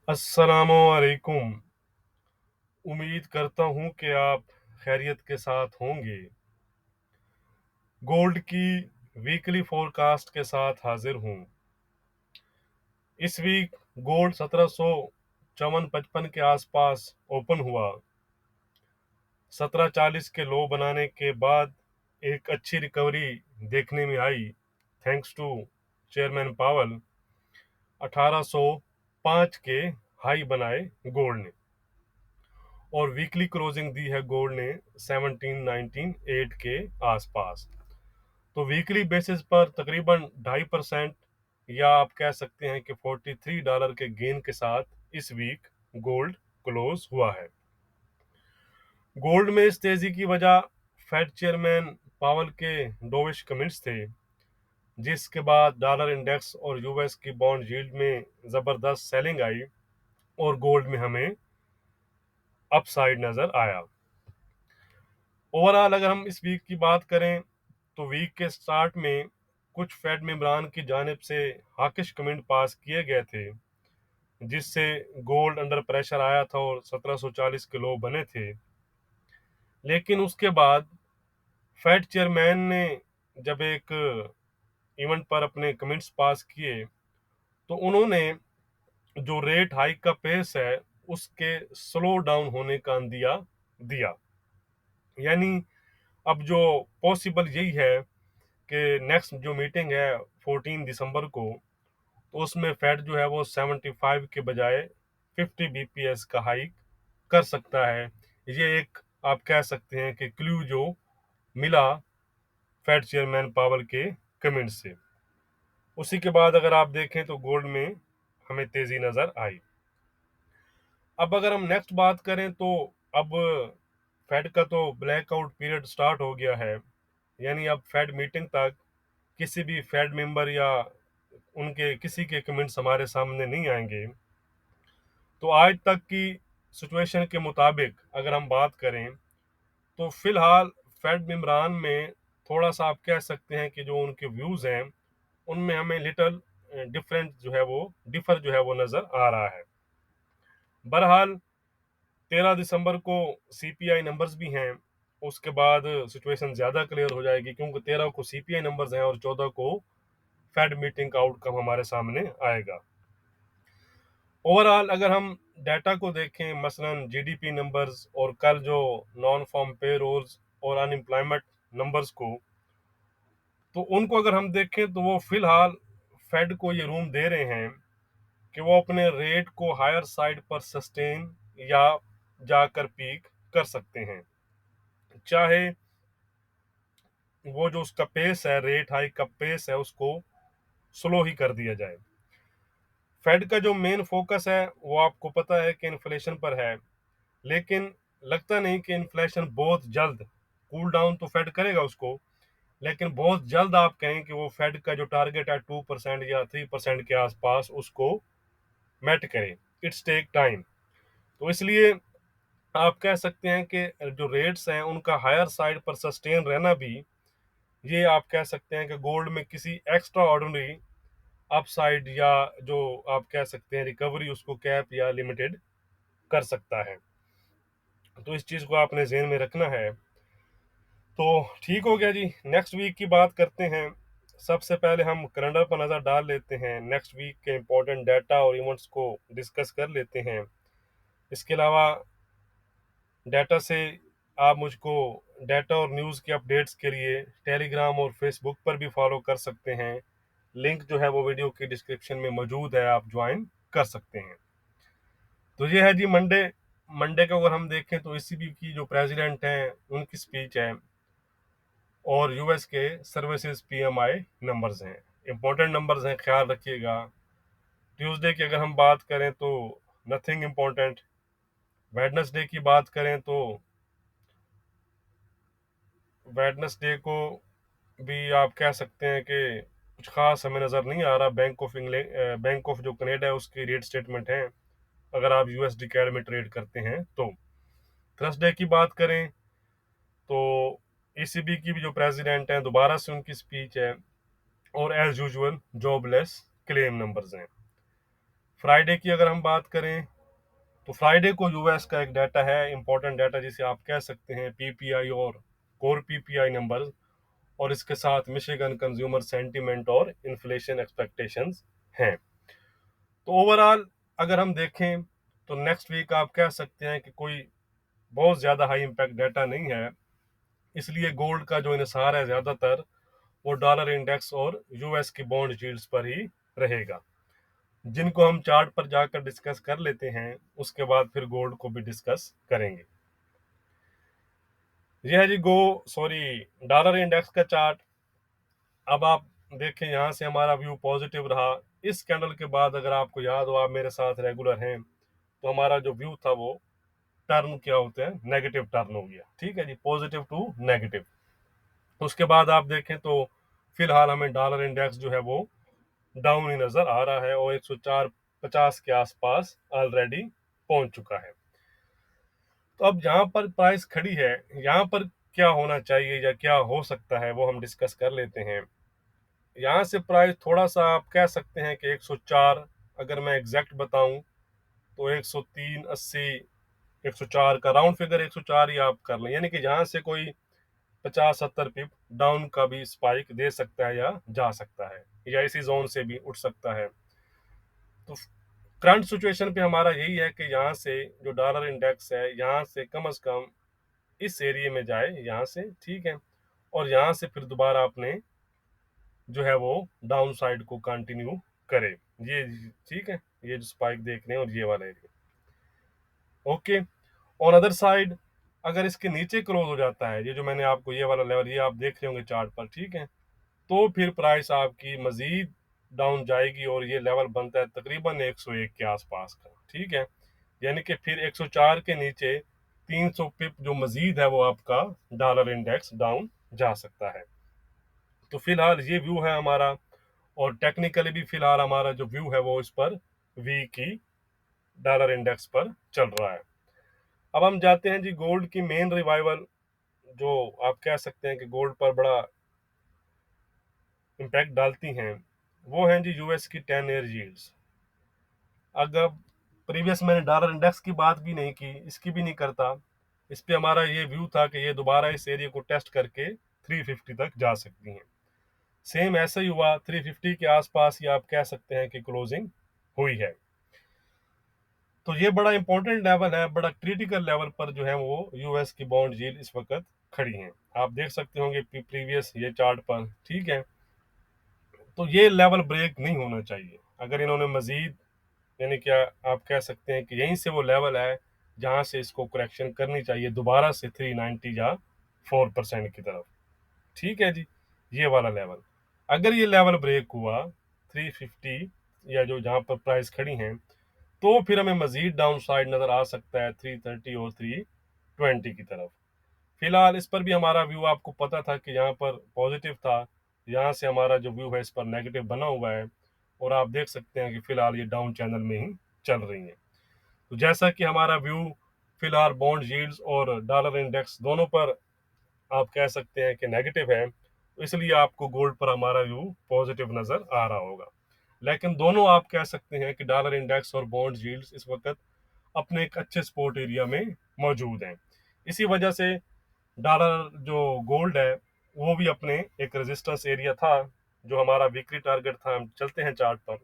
अस्सलामुअलैकुम। उम्मीद करता हूँ कि आप खैरियत के साथ होंगे। गोल्ड की वीकली फोरकास्ट के साथ हाजिर हूँ। इस वीक गोल्ड 1754-55 के आसपास ओपन हुआ। 1740 के लो बनाने के बाद एक अच्छी रिकवरी देखने में आई थैंक्स टू चेयरमैन पावल। 1805 के हाई बनाए गोल्ड ने और वीकली क्लोजिंग दी है गोल्ड ने 1798 के आसपास। तो वीकली बेसिस पर तकरीबन 2.5% या आप कह सकते हैं कि $43 के गेन के साथ इस वीक गोल्ड क्लोज हुआ है। गोल्ड में इस तेजी की वजह फेड चेयरमैन पावल के डोविश कमेंट्स थे, जिसके बाद डॉलर इंडेक्स और यूएस की बॉन्ड यील्ड में जबरदस्त सेलिंग आई और गोल्ड में हमें अपसाइड नजर आया। ओवरऑल अगर हम इस वीक की बात करें तो वीक के स्टार्ट में कुछ फेड मेंबरान की जानिब से हाकिश कमेंट पास किए गए थे, जिससे गोल्ड अंडर प्रेशर आया था और 1740 के लो बने थे। लेकिन उसके बाद फेड चेयरमैन ने जब एक इवेंट पर अपने कमेंट्स पास किए तो उन्होंने जो रेट हाइक का पेस है उसके स्लो डाउन होने का अंदिया दिया। यानी अब जो पॉसिबल यही है कि नेक्स्ट जो मीटिंग है 14 दिसंबर को, तो उसमें फेड जो है वो 75 के बजाय 50 बीपीएस का हाइक कर सकता है। ये एक आप कह सकते हैं कि क्लू जो मिला फेड चेयरमैन पावल के कमेंट से। उसी के बाद अगर आप देखें तो गोल्ड में हमें तेजी नजर आई। अब अगर हम नेक्स्ट बात करें तो अब फेड का तो ब्लैकआउट पीरियड स्टार्ट हो गया है। यानी अब फेड मीटिंग तक किसी भी फेड मेंबर या उनके किसी के कमेंट्स हमारे सामने नहीं आएंगे। तो आज तक की सिचुएशन के मुताबिक अगर हम बात करें तो फिलहाल फेड मेंबरान में थोड़ा सा आप कह सकते हैं कि जो उनके व्यूज़ हैं उनमें हमें लिटल डिफरेंट जो है वो डिफर जो है वो नज़र आ रहा है। बहरहाल 13 दिसंबर को सीपीआई नंबर्स भी हैं। उसके बाद सिचुएशन ज़्यादा क्लियर हो जाएगी, क्योंकि 13 को सीपीआई नंबर्स हैं और 14 को फेड मीटिंग का आउटकम हमारे सामने आएगा। ओवरऑल अगर हम डाटा को देखें, मसलन जीडीपी नंबर्स और कल जो नॉन फॉर्म पे रोल्स और अनएम्प्लॉयमेंट नंबर्स को, तो उनको अगर हम देखें तो वो फिलहाल फेड को ये रूम दे रहे हैं कि वो अपने रेट को हायर साइड पर सस्टेन या जाकर पीक कर सकते हैं, चाहे वो जो उसका पेस है, रेट हाइक का पेस है, उसको स्लो ही कर दिया जाए। फेड का जो मेन फोकस है वो आपको पता है कि इन्फ्लेशन पर है, लेकिन लगता नहीं कि इन्फ्लेशन बहुत जल्द कूल डाउन तो फेड करेगा उसको, लेकिन बहुत जल्द आप कहें कि वो फेड का जो टारगेट है 2% या 3% के आसपास उसको मेट करे। It's take time. तो इसलिए आप कह सकते हैं कि जो रेट्स हैं उनका हायर साइड पर सस्टेन रहना भी, ये आप कह सकते हैं कि गोल्ड में किसी एक्स्ट्रा ऑर्डिनरी अपसाइड या जो आप कह सकते हैं रिकवरी उसको कैप या लिमिटेड कर सकता है। तो इस चीज़ को आपने जेहन में रखना है। तो ठीक हो गया जी। नेक्स्ट वीक की बात करते हैं। सबसे पहले हम कैलेंडर पर नज़र डाल लेते हैं, नेक्स्ट वीक के इम्पोर्टेंट डाटा और इवेंट्स को डिस्कस कर लेते हैं। इसके अलावा डाटा से आप मुझको डाटा और न्यूज़ के अपडेट्स के लिए टेलीग्राम और फेसबुक पर भी फॉलो कर सकते हैं। लिंक जो है वो वीडियो की डिस्क्रिप्शन में मौजूद है, आप ज्वाइन कर सकते हैं। तो ये है जी मंडे। मंडे को अगर हम देखें तो ईसीबी की जो प्रेसिडेंट हैं उनकी स्पीच है और यूएस के सर्विसेज पीएमआई नंबर्स हैं, इंपॉर्टेंट नंबर्स हैं, ख्याल रखिएगा। ट्यूसडे की अगर हम बात करें तो नथिंग इम्पोर्टेंट। वेडनेसडे की बात करें तो वेडनेसडे को भी आप कह सकते हैं कि कुछ खास हमें नज़र नहीं आ रहा। बैंक ऑफ जो कनेडा है उसकी रेट स्टेटमेंट है अगर आप यूएसडी कैड में ट्रेड करते हैं तो। थर्सडे की बात करें तो ईसीबी की भी जो प्रेसिडेंट हैं दोबारा से उनकी स्पीच है और as usual jobless claim numbers हैं। फ्राइडे की अगर हम बात करें तो फ्राइडे को यूएस का एक डाटा है, इंपॉर्टेंट डाटा जिसे आप कह सकते हैं पीपीआई और कोर पीपीआई नंबर, और इसके साथ मिशिगन कंज्यूमर सेंटीमेंट और इन्फ्लेशन एक्सपेक्टेशंस हैं। तो ओवरऑल अगर हम देखें तो नेक्स्ट वीक आप कह सकते हैं कि कोई बहुत ज़्यादा हाई इम्पैक्ट डाटा नहीं है, इसलिए गोल्ड का जो इन्हिसार है ज़्यादातर वो डॉलर इंडेक्स और यूएस की बॉन्ड यील्ड्स पर ही रहेगा, जिनको हम चार्ट पर जाकर डिस्कस कर लेते हैं, उसके बाद फिर गोल्ड को भी डिस्कस करेंगे। यह है जी डॉलर इंडेक्स का चार्ट। अब आप देखें यहाँ से हमारा व्यू पॉजिटिव रहा। इस कैंडल के बाद अगर आपको याद हो, आप मेरे साथ रेगुलर हैं, तो हमारा जो व्यू था वो टर्न क्या होते हैं, नेगेटिव टर्न हो गया। ठीक है जी, पॉजिटिव टू नेगेटिव। उसके बाद आप देखें तो फिलहाल हमें डॉलर इंडेक्स जो है वो डाउन ही नजर आ रहा है और 104.50 के आसपास ऑलरेडी पहुंच चुका है। तो अब यहाँ पर प्राइस खड़ी है, यहाँ पर क्या होना चाहिए या क्या हो सकता है वो हम डिस्कस कर लेते हैं। यहाँ से प्राइस थोड़ा सा आप कह सकते हैं कि 104, अगर मैं एग्जैक्ट बताऊं तो 103.80, 104 का राउंड फिगर 104 ही आप कर लें, यानी कि यहाँ से कोई 50-70 पिप डाउन का भी स्पाइक दे सकता है या जा सकता है, या इसी जोन से भी उठ सकता है। तो करंट सिचुएशन पे हमारा यही है कि यहाँ से जो डॉलर इंडेक्स है यहाँ से कम से कम इस एरिया में जाए यहाँ से, ठीक है, और यहाँ से फिर दोबारा अपने जो है वो डाउन साइड को कंटिन्यू करे। ये ठीक है, ये जो स्पाइक देख रहे हैं और ये वाला area okay. On other side अगर इसके नीचे क्लोज हो जाता है, ये जो मैंने आपको ये वाला लेवल ये आप देख रहे होंगे चार्ट पर, ठीक है, तो फिर प्राइस आपकी मजीद डाउन जाएगी और ये लेवल बनता है तकरीबन 101 के आसपास का। ठीक है, यानी कि फिर 104 के नीचे 300 पिप जो मजीद है वो आपका डॉलर इंडेक्स डाउन जा सकता है। तो फिलहाल ये व्यू है हमारा, और टेक्निकली भी फिलहाल हमारा जो व्यू है वो इस पर वी की डॉलर इंडेक्स पर चल रहा है। अब हम जाते हैं जी गोल्ड की मेन रिवाइवल, जो आप कह सकते हैं कि गोल्ड पर बड़ा इम्पैक्ट डालती हैं, वो हैं जी यूएस की 10 ईयर यील्ड्स। अगर प्रीवियस मैंने डॉलर इंडेक्स की बात भी नहीं की, इसकी भी नहीं करता, इस पे हमारा ये व्यू था कि ये दोबारा इस एरिया को टेस्ट करके 350 तक जा सकती हैं। सेम ऐसा ही हुआ, 350 के आसपास ही आप कह सकते हैं कि क्लोजिंग हुई है। तो ये बड़ा इंपॉर्टेंट लेवल है, बड़ा क्रिटिकल लेवल पर जो है वो यूएस की बॉन्ड यील्ड इस वक्त खड़ी हैं। आप देख सकते होंगे प्रीवियस ये चार्ट पर, ठीक है। तो ये लेवल ब्रेक नहीं होना चाहिए। अगर इन्होंने मजीद, यानी क्या आप कह सकते हैं कि यहीं से वो लेवल है जहां से इसको करेक्शन करनी चाहिए दोबारा से 390 या 4% की तरफ। ठीक है जी, ये वाला लेवल अगर ये लेवल ब्रेक हुआ 350 या जो जहां पर प्राइस खड़ी हैं, तो फिर हमें मजीद डाउन साइड नजर आ सकता है 330 और 320 की तरफ। फिलहाल इस पर भी हमारा व्यू आपको पता था कि यहाँ पर पॉजिटिव था, यहाँ से हमारा जो व्यू है इस पर नेगेटिव बना हुआ है, और आप देख सकते हैं कि फिलहाल ये डाउन चैनल में ही चल रही है। तो जैसा कि हमारा व्यू फिलहाल बॉन्ड यील्ड्स और डॉलर इंडेक्स दोनों पर आप कह सकते हैं कि नेगेटिव है, तो इसलिए आपको गोल्ड पर हमारा व्यू पॉजिटिव नजर आ रहा होगा। लेकिन दोनों आप कह सकते हैं कि डॉलर इंडेक्स और बॉन्ड यील्ड्स इस वक्त अपने एक अच्छे सपोर्ट एरिया में मौजूद हैं। इसी वजह से डॉलर जो गोल्ड है वो भी अपने एक रेजिस्टेंस एरिया था, जो हमारा वीकली टारगेट था। हम चलते हैं चार्ट पर।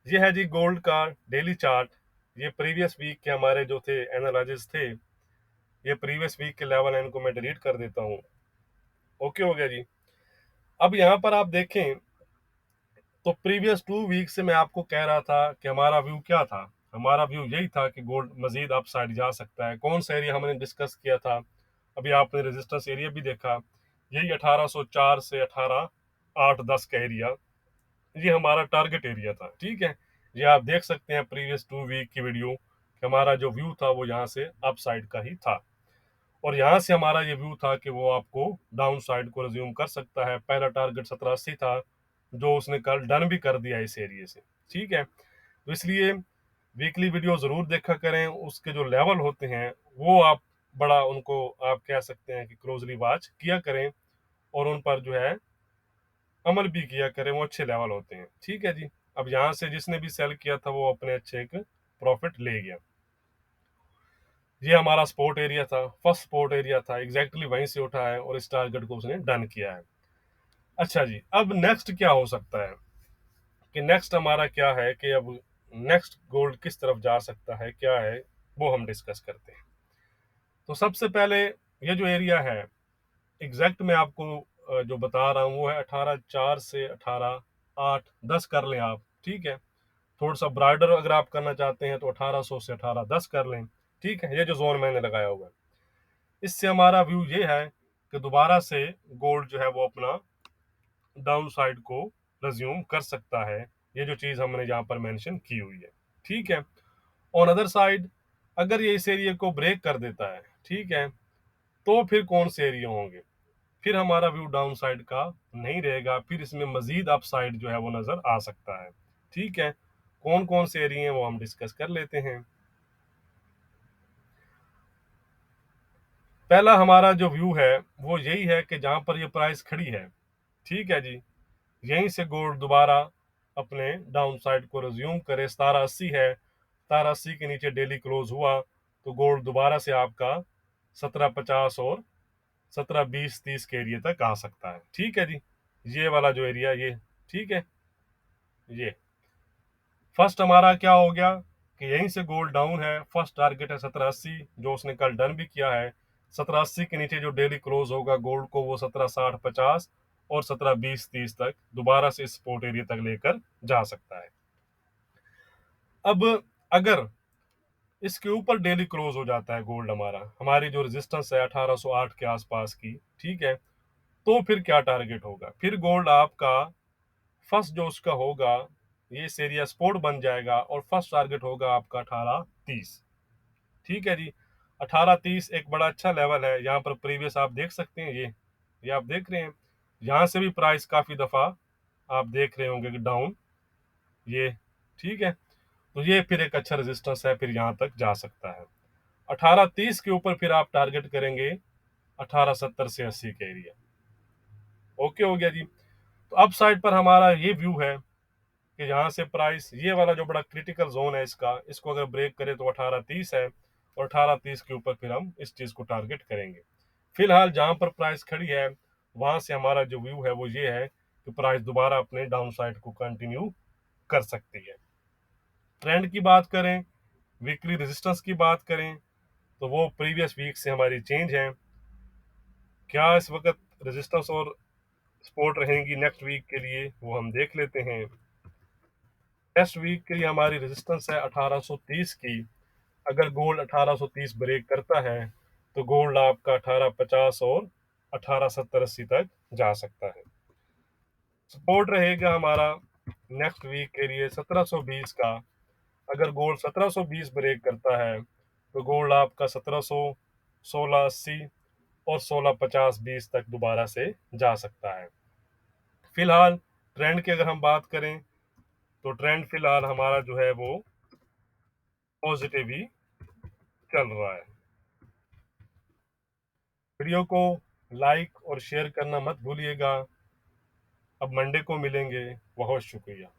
ये है जी गोल्ड का डेली चार्ट। ये प्रीवियस वीक के हमारे जो थे एनालिसिस थे, ये प्रीवियस वीक के लेवल है, इनको मैं डिलीट कर देता हूँ। ओके हो गया जी। अब यहाँ पर आप देखें तो प्रीवियस 2 वीक से मैं आपको कह रहा था कि हमारा व्यू क्या था। हमारा व्यू यही था कि गोल्ड मजीद अपसाइड जा सकता है। कौन सा एरिया हमने डिस्कस किया था, अभी आपने रेजिस्टेंस एरिया भी देखा, यही 1804 से 18,810 का एरिया, ये हमारा टारगेट एरिया था। ठीक है, ये आप देख सकते हैं प्रीवियस 2 वीक की वीडियो कि हमारा जो व्यू था वो यहाँ से अपसाइड का ही था, और यहाँ से हमारा ये व्यू था कि वो आपको डाउन साइड को रिज्यूम कर सकता है। पहला टारगेट 1780 था, जो उसने कल डन भी कर दिया इस एरिया से। ठीक है, तो इसलिए वीकली वीडियो ज़रूर देखा करें, उसके जो लेवल होते हैं वो आप बड़ा उनको आप कह सकते हैं कि क्लोजली वॉच किया करें, और उन पर जो है अमल भी किया करें, वो अच्छे लेवल होते हैं। ठीक है जी। अब यहाँ से जिसने भी सेल किया था वो अपने अच्छे एक प्रॉफिट ले गया। ये हमारा सपोर्ट एरिया था, फर्स्ट सपोर्ट एरिया था, एग्जैक्टली वहीं से उठा है और इस टारगेट को उसने डन किया है। अच्छा जी, अब नेक्स्ट क्या हो सकता है कि नेक्स्ट हमारा क्या है कि अब नेक्स्ट गोल्ड किस तरफ जा सकता है, क्या है वो हम डिस्कस करते हैं। तो सबसे पहले ये जो एरिया है एग्जैक्ट मैं आपको जो बता रहा हूँ वो है 18,400 से 18,810 कर लें आप, ठीक है। थोड़ा सा ब्राइडर अगर आप करना चाहते हैं तो 1800 से 1810 कर लें, ठीक है। ये जो जोन मैंने लगाया हुआ है, इससे हमारा व्यू ये है कि दोबारा से गोल्ड जो है वो अपना डाउन साइड को रिज्यूम कर सकता है। ये जो चीज हमने यहाँ पर मेंशन की हुई है, ठीक है। ऑन अदर साइड अगर ये इस एरिया को ब्रेक कर देता है, ठीक है, तो फिर कौन से एरिया होंगे, फिर हमारा व्यू डाउन साइड का नहीं रहेगा, फिर इसमें मजीद अप साइड जो है वो नजर आ सकता है, ठीक है। कौन कौन से एरिया हैं वो हम डिस्कस कर लेते हैं। पहला हमारा जो व्यू है वो यही है कि जहां पर ये प्राइस खड़ी है, ठीक है जी, यहीं से गोल्ड दोबारा अपने डाउन साइड को रिज्यूम करे। 1780 है, 1780 के नीचे डेली क्लोज हुआ तो गोल्ड दोबारा से आपका 1750 और 1720-30 के एरिया तक आ सकता है, ठीक है जी। ये वाला जो एरिया ये, ठीक है। ये फर्स्ट हमारा क्या हो गया कि यहीं से गोल्ड डाउन है, फर्स्ट टारगेट है 1780 जो उसने कल डन भी किया है। 1780 के नीचे जो डेली क्लोज होगा गोल्ड को वो 1760-50 और 1720-30 तक दोबारा से सपोर्ट एरिया तक लेकर जा सकता है। अब अगर इसके ऊपर डेली क्लोज हो जाता है गोल्ड हमारा, हमारी जो रेजिस्टेंस है 1808 के आसपास की, ठीक है, तो फिर क्या टारगेट होगा, फिर गोल्ड आपका फर्स्ट जो उसका होगा ये इस एरिया सपोर्ट बन जाएगा और फर्स्ट टारगेट होगा आपका 1830, ठीक है जी। 1830 एक बड़ा अच्छा लेवल है, यहाँ पर प्रीवियस आप देख सकते हैं, ये आप देख रहे हैं, यहाँ से भी प्राइस काफी दफा आप देख रहे होंगे कि डाउन, ये, ठीक है। तो ये फिर एक अच्छा रेजिस्टेंस है, फिर यहाँ तक जा सकता है। 1830 के ऊपर फिर आप टारगेट करेंगे 1870 से 80 के एरिया। ओके हो गया जी। तो अप साइड पर हमारा ये व्यू है कि यहाँ से प्राइस ये वाला जो बड़ा क्रिटिकल जोन है इसका, इसको अगर ब्रेक करे तो 1830 है और 1830 के ऊपर फिर हम इस चीज को टारगेट करेंगे। फिलहाल जहां पर प्राइस खड़ी है वहां से हमारा जो व्यू है वो ये है कि प्राइस दोबारा अपने डाउन साइड को कंटिन्यू कर सकती है। ट्रेंड की बात करें, वीकली रेजिस्टेंस की बात करें, तो वो प्रीवियस वीक से हमारी चेंज है। क्या इस वक्त रेजिस्टेंस और सपोर्ट रहेंगी नेक्स्ट वीक के लिए वो हम देख लेते हैं। नेक्स्ट वीक के लिए हमारी रेजिस्टेंस है 1830 की। अगर गोल्ड 1830 ब्रेक करता है तो गोल्ड आपका 1850 और 1870-80 तक जा सकता है। सपोर्ट रहेगा हमारा नेक्स्ट वीक के लिए 1720 का। अगर गोल्ड 1720 ब्रेक करता है तो गोल्ड आपका 1700, 1680 और 1650-20 तक दोबारा से जा सकता है। फिलहाल ट्रेंड की अगर हम बात करें तो ट्रेंड फिलहाल हमारा जो है वो पॉजिटिव ही चल रहा है। वीडियो को लाइक और शेयर करना मत भूलिएगा। अब मंडे को मिलेंगे। बहुत शुक्रिया।